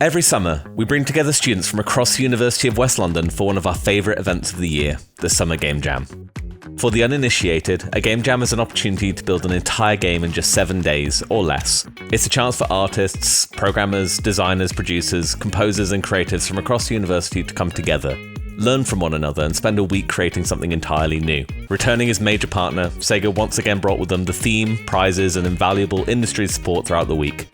Every summer, we bring together students from across the University of West London for one of our favourite events of the year, the Summer Game Jam. For the uninitiated, a game jam is an opportunity to build an entire game in just 7 days, or less. It's a chance for artists, programmers, designers, producers, composers and creatives from across the university to come together, learn from one another and spend a week creating something entirely new. Returning as major partner, SEGA once again brought with them the theme, prizes and invaluable industry support throughout the week.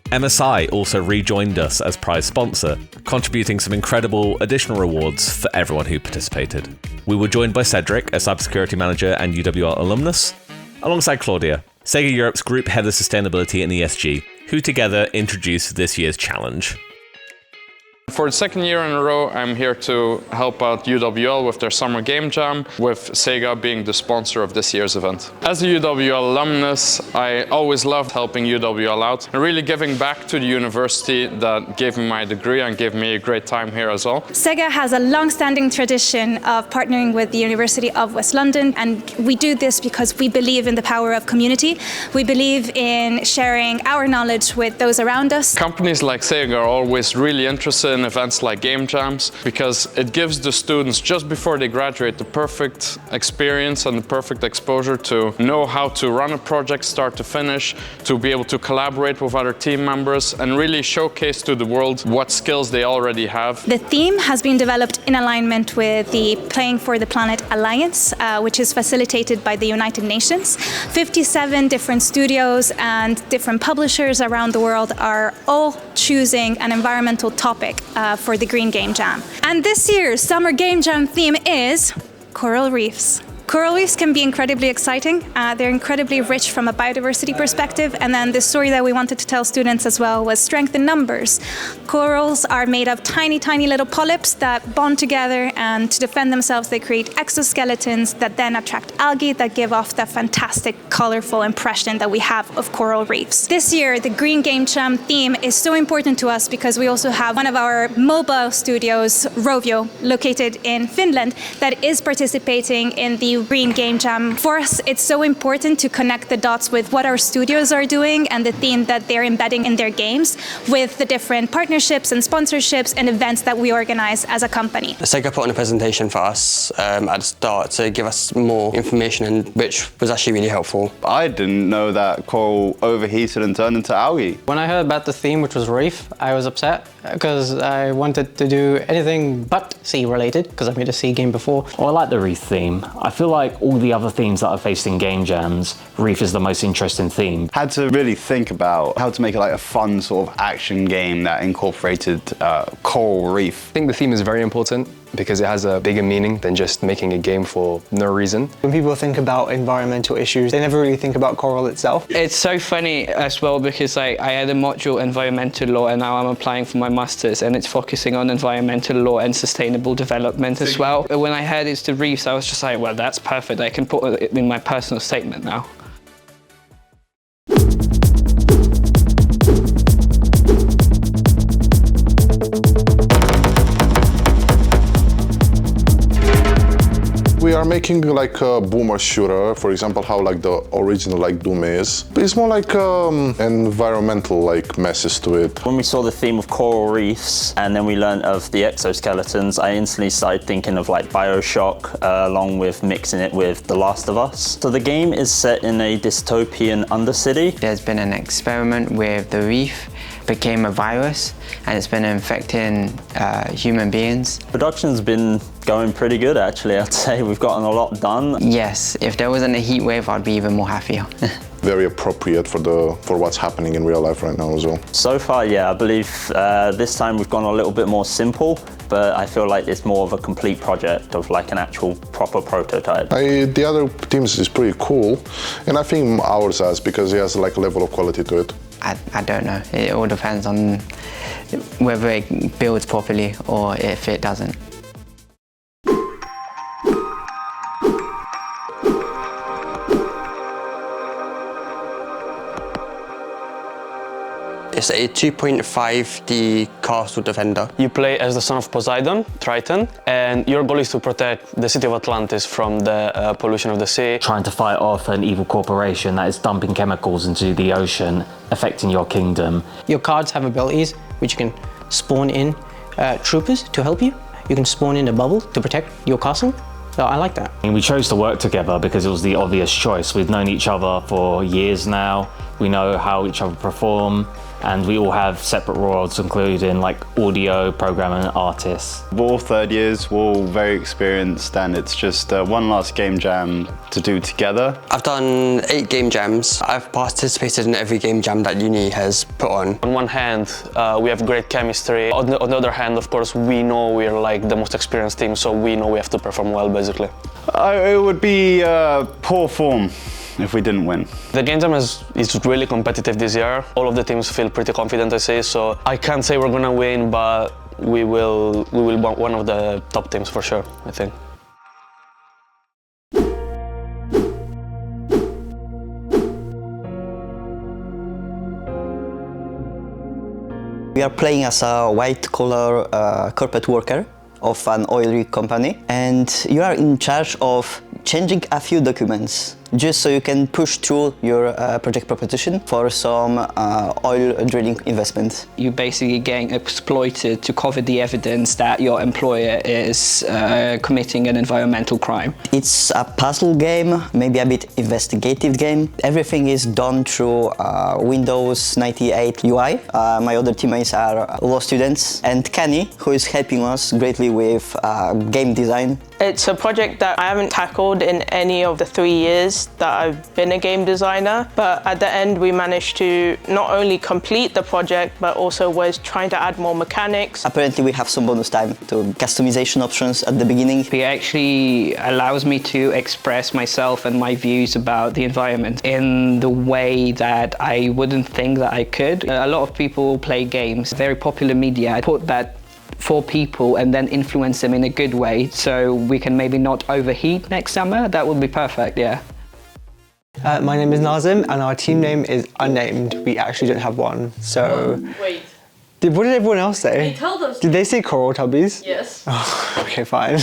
MSI also rejoined us as prize sponsor, contributing some incredible additional rewards for everyone who participated. We were joined by Cedric, a cybersecurity manager and UWL alumnus, alongside Claudia, SEGA Europe's group head of sustainability and ESG, who together introduced this year's challenge. For the second year in a row, I'm here to help out UWL with their Summer Game Jam, with SEGA being the sponsor of this year's event. As a UWL alumnus, I always loved helping UWL out and really giving back to the university that gave me my degree and gave me a great time here as well. SEGA has a long-standing tradition of partnering with the University of West London, and we do this because we believe in the power of community. We believe in sharing our knowledge with those around us. Companies like SEGA are always really interested in events like game jams because it gives the students just before they graduate the perfect experience and the perfect exposure to know how to run a project start to finish, to be able to collaborate with other team members and really showcase to the world what skills they already have. The theme has been developed in alignment with the Playing for the Planet Alliance, which is facilitated by the United Nations. 57 different studios and different publishers around the world are all choosing an environmental topic for the Green Game Jam. And this year's Summer Game Jam theme is Coral Reefs. Coral reefs can be incredibly exciting. They're incredibly rich from a biodiversity perspective, and then the story that we wanted to tell students as well was strength in numbers. Corals are made of tiny, tiny little polyps that bond together, and to defend themselves they create exoskeletons that then attract algae that give off that fantastic, colorful impression that we have of coral reefs. This year, the Green Game Jam theme is so important to us because we also have one of our mobile studios, Rovio, located in Finland, that is participating in the Green Game Jam. For us, it's so important to connect the dots with what our studios are doing and the theme that they're embedding in their games with the different partnerships and sponsorships and events that we organize as a company. SEGA put on a presentation for us at the start to give us more information, which was actually really helpful. I didn't know that coral overheated and turned into algae. When I heard about the theme, which was reef, I was upset because I wanted to do anything but sea related because I made a sea game before. Well, I like the reef theme. I feel like all the other themes that I've faced in game jams, reef is the most interesting theme. Had to really think about how to make it like a fun sort of action game that incorporated coral reef. I think the theme is very important because it has a bigger meaning than just making a game for no reason. When people think about environmental issues, they never really think about coral itself. It's so funny as well because I had a module environmental law and now I'm applying for my master's and it's focusing on environmental law and sustainable development as well. When I heard it's the reefs, I was just like, well, that's perfect. I can put it in my personal statement now. We are making like a boomer shooter, for example, how like the original like Doom is. But it's more like environmental like message to it. When we saw the theme of coral reefs and then we learned of the exoskeletons, I instantly started thinking of like BioShock along with mixing it with The Last of Us. So the game is set in a dystopian undercity. There's been an experiment with the reef, became a virus, and it's been infecting human beings. Production's been going pretty good actually, I'd say. We've gotten a lot done. Yes, if there wasn't a heat wave, I'd be even more happier. Very appropriate for what's happening in real life right now as well. So far, yeah, I believe this time we've gone a little bit more simple, but I feel like it's more of a complete project of like an actual proper prototype. The other teams is pretty cool, and I think ours has because it has like a level of quality to it. I don't know. It all depends on whether it builds properly or if it doesn't. It's a 2.5D castle defender. You play as the son of Poseidon, Triton, and your goal is to protect the city of Atlantis from the pollution of the sea. Trying to fight off an evil corporation that is dumping chemicals into the ocean, affecting your kingdom. Your cards have abilities which you can spawn in troopers to help you. You can spawn in a bubble to protect your castle. So I like that. We chose to work together because it was the obvious choice. We've known each other for years now. We know how each other perform, and we all have separate roles, including like audio, programming, and artists. We're all third years, we're all very experienced, and it's just one last game jam to do together. I've done 8 game jams. I've participated in every game jam that uni has put on. On one hand, we have great chemistry. On the other hand, of course, we know we're like the most experienced team, so we know we have to perform well, basically. It would be poor form if we didn't win. The game jam is really competitive this year. All of the teams feel pretty confident, I say, so I can't say we're gonna win, but we will be one of the top teams for sure, I think. We are playing as a white-collar corporate worker of an oil rig company, and you are in charge of changing a few documents just so you can push through your project proposition for some oil drilling investment. You're basically getting exploited to cover the evidence that your employer is committing an environmental crime. It's a puzzle game, maybe a bit investigative game. Everything is done through Windows 98 UI. My other teammates are law students, and Kenny, who is helping us greatly with game design. It's a project that I haven't tackled in any of the 3 years that I've been a game designer, but at the end we managed to not only complete the project but also was trying to add more mechanics. Apparently we have some bonus time to customization options at the beginning. It actually allows me to express myself and my views about the environment in the way that I wouldn't think that I could. A lot of people play games, very popular media. I put that for people and then influence them in a good way so we can maybe not overheat next summer. That would be perfect, yeah. My name is Nazim and our team name is unnamed. We actually don't have one, so... Wait. What did everyone else say? They told us. Did they say Coral Tubbies? Yes. Oh, okay, fine.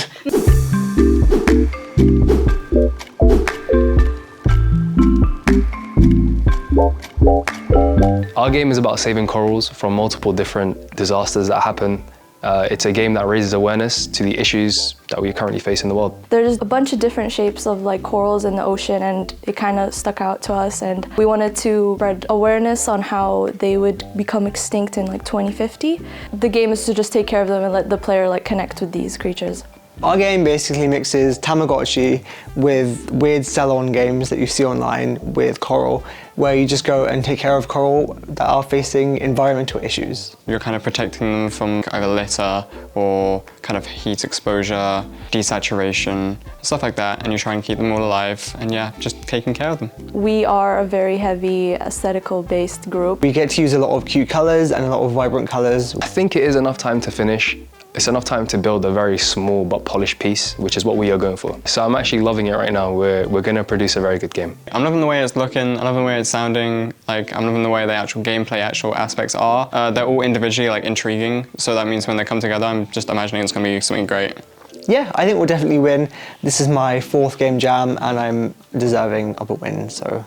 Our game is about saving corals from multiple different disasters that happen. It's a game that raises awareness to the issues that we currently face in the world. There's a bunch of different shapes of like corals in the ocean, and it kind of stuck out to us, and we wanted to spread awareness on how they would become extinct in like 2050. The game is to just take care of them and let the player like connect with these creatures. Our game basically mixes Tamagotchi with weird sell-on games that you see online with coral, where you just go and take care of coral that are facing environmental issues. You're kind of protecting them from either litter or kind of heat exposure, desaturation, stuff like that, and you try and keep them all alive, and yeah, just taking care of them. We are a very heavy aesthetical-based group. We get to use a lot of cute colours and a lot of vibrant colours. I think it is enough time to finish. It's enough time to build a very small but polished piece, which is what we are going for. So I'm actually loving it right now. We're going to produce a very good game. I'm loving the way it's looking, I'm loving the way it's sounding, like I'm loving the way the actual gameplay, actual aspects are. They're all individually like intriguing, so that means when they come together, I'm just imagining it's going to be something great. Yeah, I think we'll definitely win. This is my 4th game jam and I'm deserving of a win, so.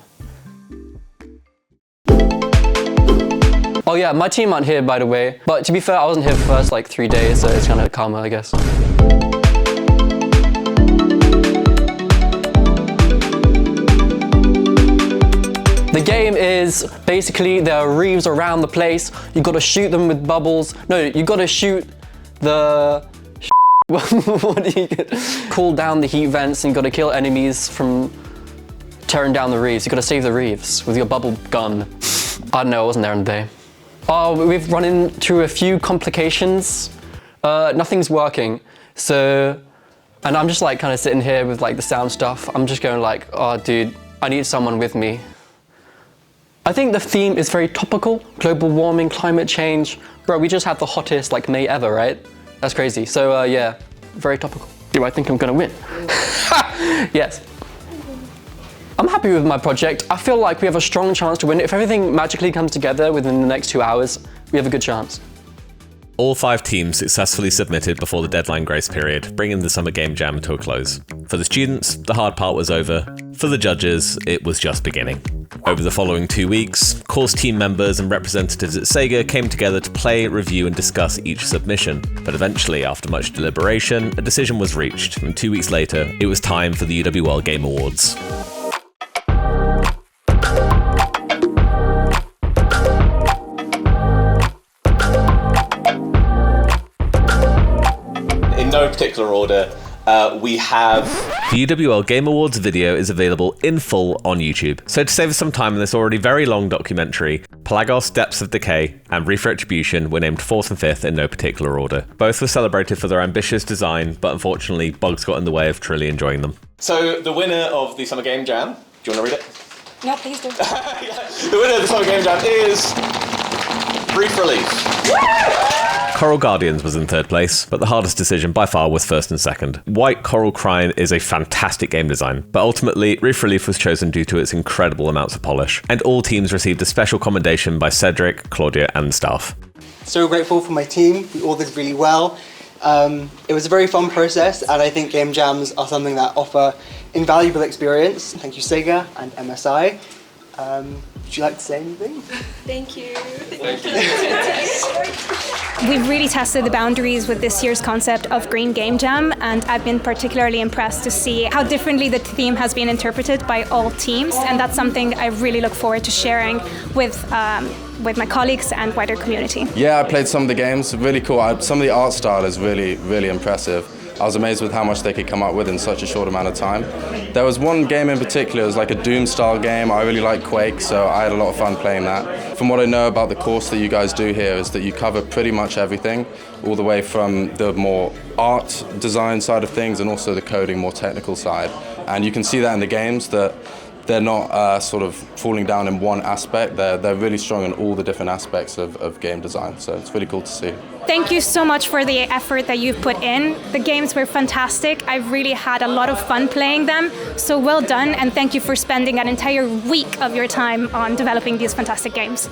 Oh yeah, my team aren't here, by the way. But to be fair, I wasn't here for the first like 3 days, so it's kind of karma, I guess. The game is basically there are reefs around the place. You got to shoot them with bubbles. No, you got to shoot the what do you get? Cool down the heat vents, and you got to kill enemies from tearing down the reefs. You got to save the reefs with your bubble gun. I don't know, I wasn't there on the day. We've run into a few complications. Nothing's working. So, and I'm just like kind of sitting here with like the sound stuff. I'm just going like, oh dude, I need someone with me. I think the theme is very topical. Global warming, climate change. Bro, we just had the hottest like May ever, right? That's crazy. So yeah, very topical. Do I think I'm gonna win? Yes. I'm happy with my project. I feel like we have a strong chance to win. If everything magically comes together within the next 2 hours, we have a good chance. All 5 teams successfully submitted before the deadline grace period, bringing the Summer Game Jam to a close. For the students, the hard part was over. For the judges, it was just beginning. Over the following 2 weeks, course team members and representatives at SEGA came together to play, review and discuss each submission. But eventually, after much deliberation, a decision was reached, and 2 weeks later, it was time for the UWL Game Awards. In no particular order, we have... The UWL Game Awards video is available in full on YouTube. So to save us some time in this already very long documentary, Pelagos, Depths of Decay, and Reef Retribution were named 4th and 5th in no particular order. Both were celebrated for their ambitious design, but unfortunately, bugs got in the way of truly enjoying them. So the winner of the Summer Game Jam, do you want to read it? No, please do. The winner of the Summer Game Jam is... Reef Relief. Coral Guardians was in 3rd place, but the hardest decision by far was 1st and 2nd. White Coral Crine is a fantastic game design, but ultimately Reef Relief was chosen due to its incredible amounts of polish, and all teams received a special commendation by Cedric, Claudia and staff. So grateful for my team, we all did really well. It was a very fun process, and I think game jams are something that offer invaluable experience. Thank you SEGA and MSI. Would you like to say anything? Thank you. Thank you. We've really tested the boundaries with this year's concept of Green Game Jam, and I've been particularly impressed to see how differently the theme has been interpreted by all teams, and that's something I really look forward to sharing with my colleagues and wider community. Yeah, I played some of the games, really cool. Some of the art style is really, really impressive. I was amazed with how much they could come up with in such a short amount of time. There was one game in particular, it was like a Doom style game. I really like Quake, so I had a lot of fun playing that. From what I know about the course that you guys do here is that you cover pretty much everything, all the way from the more art design side of things and also the coding, more technical side. And you can see that in the games that they're not sort of falling down in one aspect. They're really strong in all the different aspects of game design, so it's really cool to see. Thank you so much for the effort that you've put in. The games were fantastic. I've really had a lot of fun playing them, so well done, and thank you for spending an entire week of your time on developing these fantastic games.